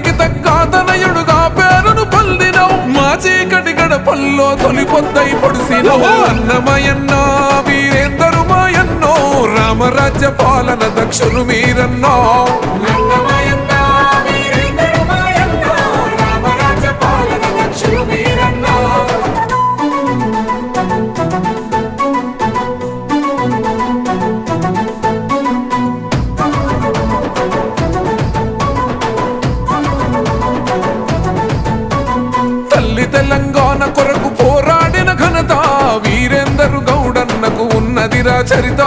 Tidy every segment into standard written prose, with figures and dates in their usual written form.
తండ్రికి తగ్గ తనయుడుగా పేరును పొందినవు మా చీకటి గడపల్లో తొలి పొద్దై పొడిసినవు అన్నమయన్న వీరేందరు మాయన్నో రామరాజ్య పాలన దక్షులు మీరన్నో తెలంగాణ కొరకు పోరాడిన ఘనత వీరేందరు గౌడన్నకు ఉన్నదిరా చరిత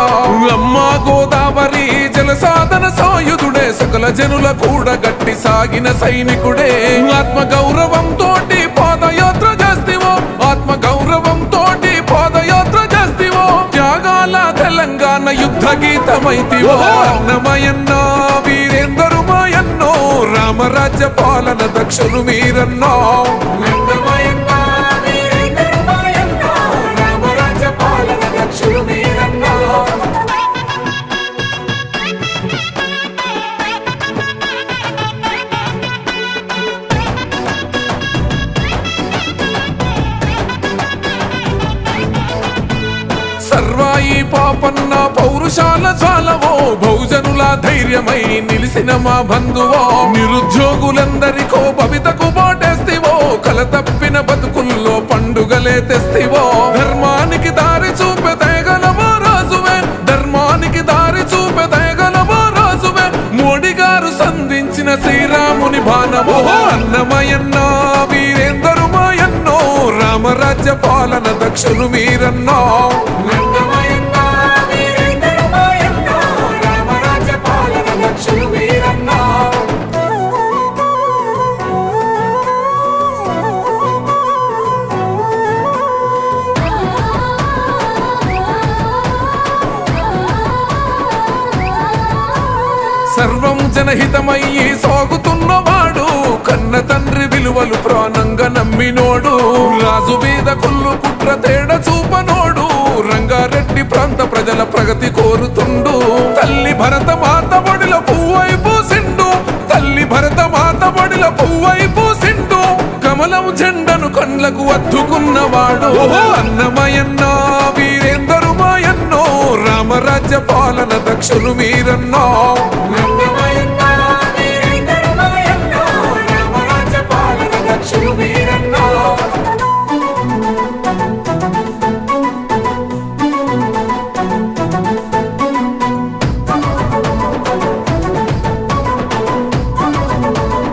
అమ్మా గోదావరి జల సాధన సాయుధుడే సకల జనుల కూడా గట్టి సాగిన సైనికుడే ఆత్మ గౌరవం తోటి పాదయాత్ర చేస్తివో ఆత్మ గౌరవం తోటి పాదయాత్ర చేస్తివో త్యాగాల తెలంగాణ యుద్ధ గీతమైతివో అన్నమయన్న వీరేందరు మాయన్నో రామరాజ్య పాలన దక్షులు మీరన్నో సర్వాయి పాపన్న పౌరుషాల చాలవో బహుజనుల ధైర్యమై నిలిసిన మా బంధువో నిరుద్యోగులందరికో భవితకు బాటేస్తివో కల తప్పిన బతుకుల్లో పండుగలే తెస్తివో ధర్మానికి దారి చూపె దయగలవో రాజువే ధర్మానికి దారి చూపె దయగలవో రాజువే మోడీ గారు సంధించిన శ్రీరాముని బాణమో అన్నమయన్న వీరేందరు మాయన్నో రామరాజ్య పాలన దక్షులు మీరన్నో సర్వం జనహితమయ్యి సాగుతున్నవాడు కన్న తండ్రి విలువలు ప్రాణంగా నమ్మినోడు రాజు మీద కొల్లు కుట్ర తేడ చూపనోడు రంగారెడ్డి ప్రాంత ప్రజల ప్రగతి కోరుతుండు తల్లి భరత మాత బడిల పువ్వై పూసిండు తల్లి భరత మాత బడిల పువ్వై పూసిండు కమలం జెండను కండ్లకు అద్దుకున్నవాడు అన్నమయన్న వీరేందరు మాయన్నో రామరాజ్య పాలన దక్షులు మీరన్నో